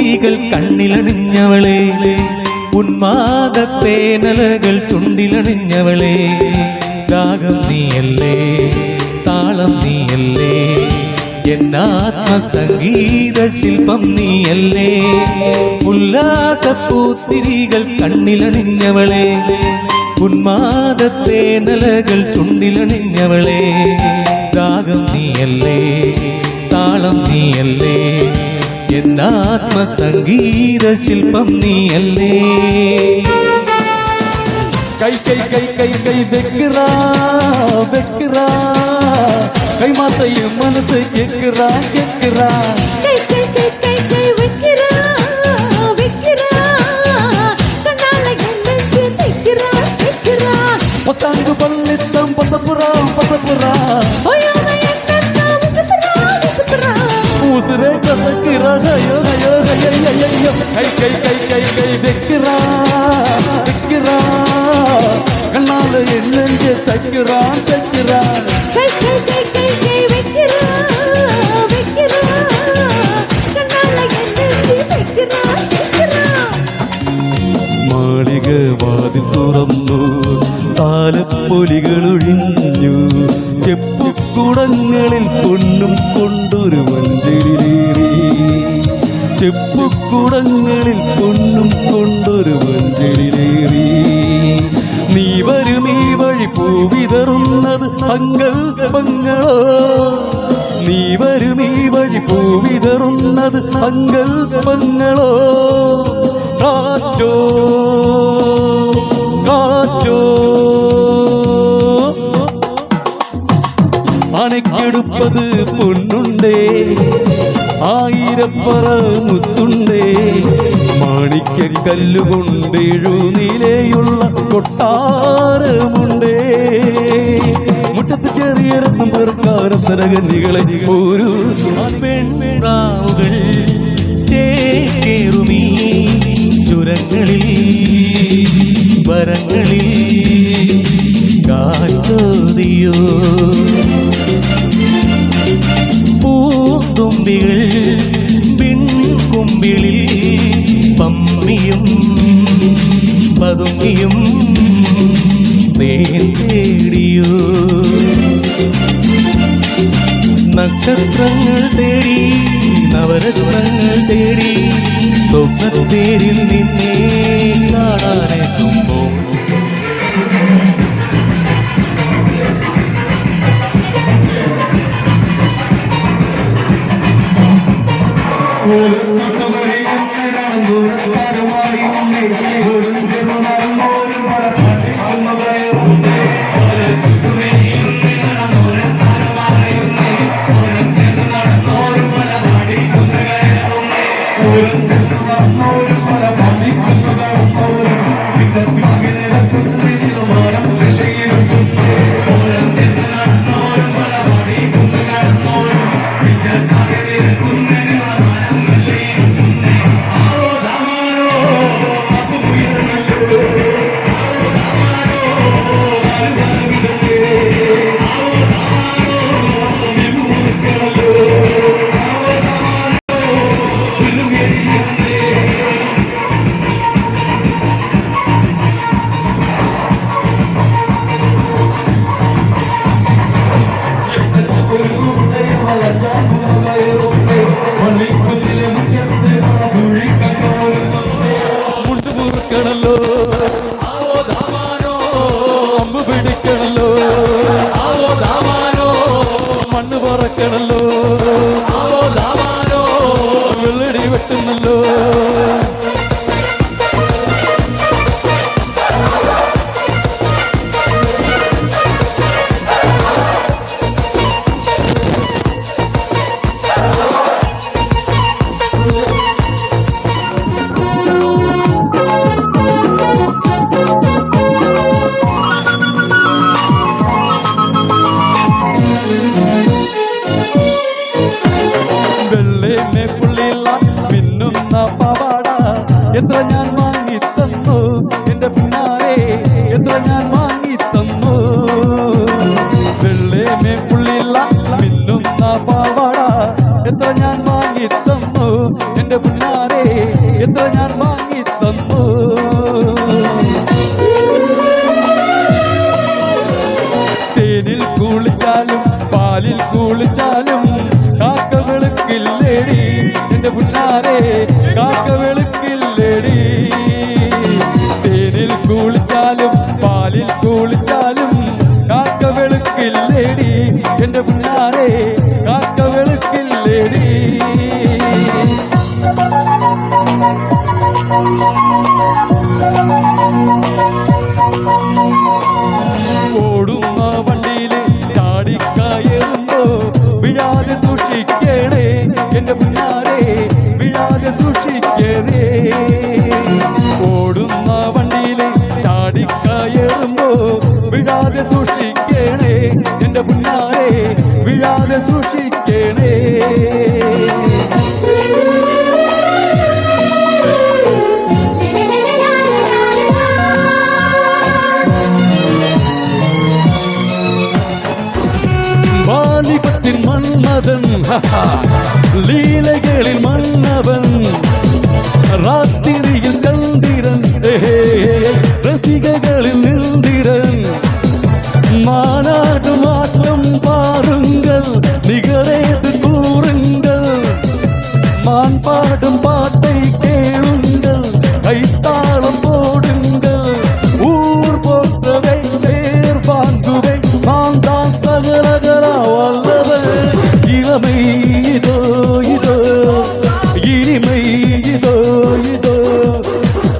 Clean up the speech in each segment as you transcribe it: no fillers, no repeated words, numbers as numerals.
പൂത്തിരികൾ കണ്ണിലണിഞ്ഞവളെ ഉന്മാദത്തേനലകൾ ചുണ്ടിലണിഞ്ഞവളെ രാഗം നീയല്ലേ താളം നീയല്ലേ എന്നാത്മസംഗീത ശില്പം നീയല്ലേ ഉല്ലാസപ്പൂത്തിരികൾ കണ്ണിലണിഞ്ഞവളെ ഉന്മാദത്തേനലകൾ ചുണ്ടിലണിഞ്ഞവളെ രാഗം നീയല്ലേ താളം നീയല്ലേ എന്നാത്മസംഗീത ശില്പം നീയല്ലേ കൈ കൈ കൈ കൈ കൈ വെക്കുറാ വെക്കുറാ കൈ മാത്തയും മനസ്സ് കേക്കുറാ കേക്കുറാ കൈ കൈ കൈ കൈ കൈ വെക്കുറാ വെക്കുറാ കണ്ണാല ഗണ്ടച്ച് തെക്കുറാ തെക്കുറാ പസംഗ് പള്ളിത്തം പസപുറാ പസപുറാ ഊസരെ കസക്കിറാ ഹയോ ഹയോ ഹയോ ഹയോ കൈ കൈ കൈ കൈ കൈ വെക്കുറാ വെക്കുറാ കണ്ണാല എന്നെഞ്ച് തയ്ക്കുറാ തയ്ക്കുറാ കൈ കൈ കൈ കൈ കൈ വെക്കുറാ വെക്കുറാ കണ്ണാല ഗണ്ടച്ച് തെക്കുറാ തെക്കുറാ മാളിക വാതിൽ തുറന്നു താലപ്പൊലികളൊഴിഞ്ഞു ചെപ്പുക്കുടങ്ങളിൽ പൊന്നും കൊണ്ടൊരു വഞ്ചലിലേറി ചെപ്പുക്കുടങ്ങളിൽ പൊന്നും കൊണ്ടൊരു വഞ്ചലിലേറി നീ വരും ഈ വഴി പൂവിതറുന്നത് സങ്കൽപ്പങ്ങളോ നീ വരും ഈ വഴി പൂവിതറുന്നത് സങ്കൽപ്പങ്ങളോ കാറ്റോ കാറ്റോ അണക്കെടുപ്പത് പൊന്നുണ്ടേ ആയിരപ്പറ മുത്തുണ്ടേ മാണിക്കല്ലുകൊണ്ടെഴുനിലയുള്ള കൊട്ടാരമുണ്ടേ മുറ്റത്ത് ചെറിയ രത്നം പെറുക്കാരം സരകന്യകളെ ഒരു പെൺപ്രാവുകൾ ചേക്കേറുമീ ചുരങ്ങളിൽ വരങ്ങളിൽ കാറ്റോതിയോ പൂത്തുമ്പികൾ പിൻകുമ്പിളിൽ പമ്മിയും പതുങ്ങിയും തേടിയോ നക്ഷത്രങ്ങൾ തേടി നവരത്നങ്ങൾ തേടി സ്വപ്നത്തേരിൽ നിന്നെ കാണാനെത്തുമ്പോൾ മണ്ണ് പറക്കണല്ലോ വെള്ളടി വെട്ടുന്നല്ലോ എത്ര ഞാൻ വാങ്ങി തന്നു എന്റെ പിന്നാലെ എത്ര ഞാൻ വാങ്ങി തന്നു വെള്ളേമേ പുള്ളില്ല മിന്നുന്ന പാവാട എത്ര ഞാൻ വാങ്ങി തന്നു എന്റെ പിന്നാലെ എത്ര ഞാൻ വാങ്ങി തന്നു. തേനിൽ കുളിച്ചാലും പാലിൽ കുളിച്ചാലും കാക്ക വെളുക്കില്ലേടി എന്റെ പുന്നാരെ, കാക്ക വെളുക്കില്ലേടി. തേനിൽ കുളിച്ചാലും പാലിൽ കുളിച്ചാലും കാക്ക വെളുക്കില്ലേടി എന്റെ പുന്നാരെ, കാക്ക വെളുക്കില്ലേടി. ഓടുന്ന വണ്ടിയില് ചാടിക്കയറുമ്പോ വിഴാതെ സൂക്ഷിക്കണേ എന്റെ പുന്നാരെ, വിഴാതെ സൂക്ഷിക്കണേ. ഓടുന്ന വണ്ടിയില് ചാടിക്കയറുമ്പോ വിഴാതെ സൂക്ഷിക്കണേ എന്റെ പുന്നാരെ, വിഴാതെ സൂക്ഷിക്കണേ. വാലിപത്തിൽ മന്മഥൻ ലീലകളിൽ മന്നവൻ, രാത്രിയിൽ ചന്ദ്രൻ രസികകളിൽ നിന്ദിരൻ. மாநாடு மாற்றம் பாருங்கள், நிகரேது கூறுங்கள். மான் பாடும் பாட்டை கேளுங்கள், கைத்தாளம் போடுங்கள். ஊர் போற்றவை பேர் வாங்குவை, நான் தான் சகலகரா வல்லவன். இளமை இதோ இதோ, இனிமை இதோ இதோ.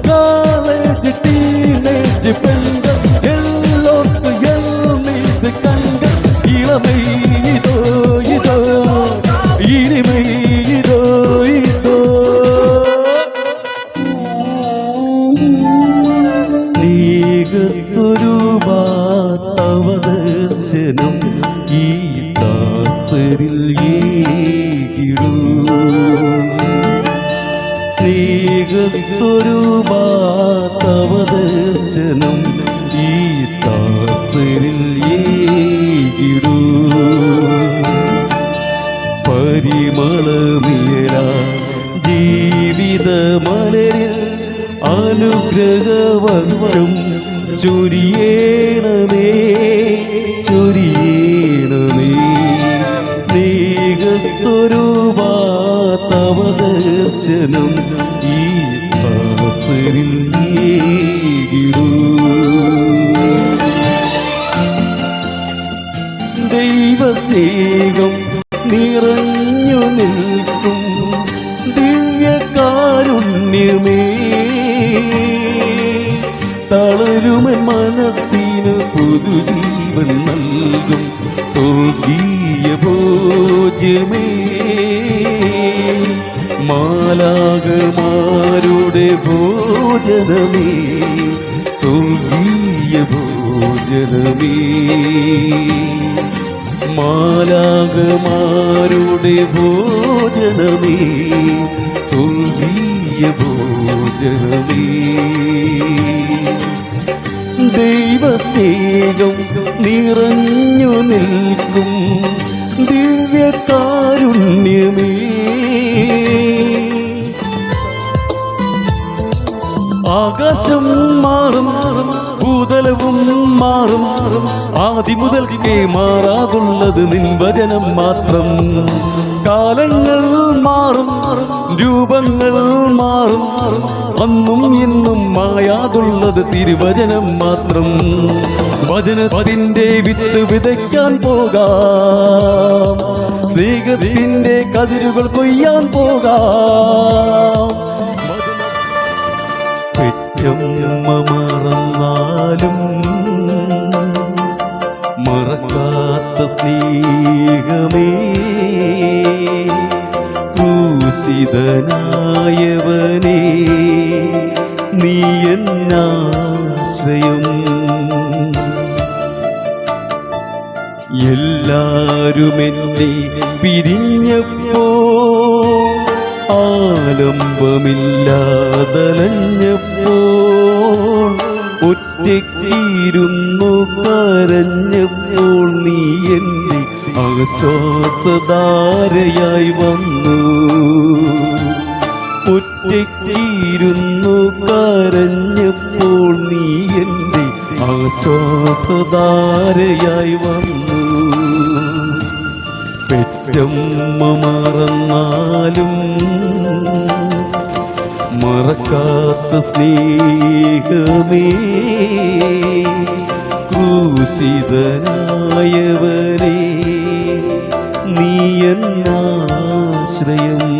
காலேஜ் டீனேஜ் பெண்கள் எல்லோருக்கும் எல்மீது கண்கள். இளமை இதோ இதோ, இனிமை இதோ இதோ. സ്നേഹസ്വരൂപാ തവ ദർശനം ഈ ദാസരിൽ ഏകിടൂ. സ്നേഹസ്വരൂപാ തവ ദർശനം ഈ ദാസരിൽ ഏകിടൂ. പരിമളമിയല ജീവിത മലരിൽ അനുഗ്രഹവർഷം ചൊരിയേണമേ ചൊരിയേണമേ. സ്നേഹസ്വരൂപാ തവ ദർശനം ഈ ദാസരിൽ ഏകിടൂ. ദൈവസ്നേഹം നിറഞ്ഞു നിൽക്കും ദിവ്യകാരുണ്യമേ, തളരുമൻ മനസ്സിന് പുതുജീവൻ നൽകും സ്വർഗീയ ഭോജ്യമേ. മാലാഖമാരുടെ ഭോജനമേ, സ്വർഗീയ ഭോജനമേ. മാലാഖമാരുടെ ഭോജനമേ, സ്വർഗീയ ഭോജനമേ. ദൈവസ്നേഹം നിറഞ്ഞു നിൽക്കും ദിവ്യകാരുണ്യമേ. ആകാശം മാറും ഭൂതലവും മാറും, ആദി മുതൽക്കേ മാറാതുള്ളത് നിൻ വചനം മാത്രം. കാലങ്ങൾ മാറും രൂപങ്ങൾ മാറും, അന്നും ഇന്നും മായാതുള്ളത് തിരുവചനം മാത്രം. വചനത്തിന്റെ വിത്ത് വിതയ്ക്കാൻ പോകാം, സ്നേഹത്തിന്റെ കതിരുകൾ കൊയ്യാൻ പോകാം. പെറ്റമ്മ മറന്നാലും മറക്കാത്ത സ്നേഹമേ, ക്രൂശിതനായവനേ നീ എന്നാശ്രയം. എല്ലാരും എന്നെ പിരിഞ്ഞപ്പോ ആലംബമില്ലാതലഞ്ഞപ്പോൾ, ഒറ്റയ്ക്കിരുന്നു കരഞ്ഞപ്പോൾ നീ എന്റെ ആശ്വാസധാരയായി വന്നു. ഒറ്റയ്ക്കിരുന്നു കരഞ്ഞപ്പോൾ നീ എൻ്റെ ആശ്വാസധാരയായി വന്നു. പെറ്റമ്മ മറന്നാലും മറക്കാത്ത സ്നേഹമേ, ക്രൂശിതനായവനേ, നീ എന്നാശ്രയം.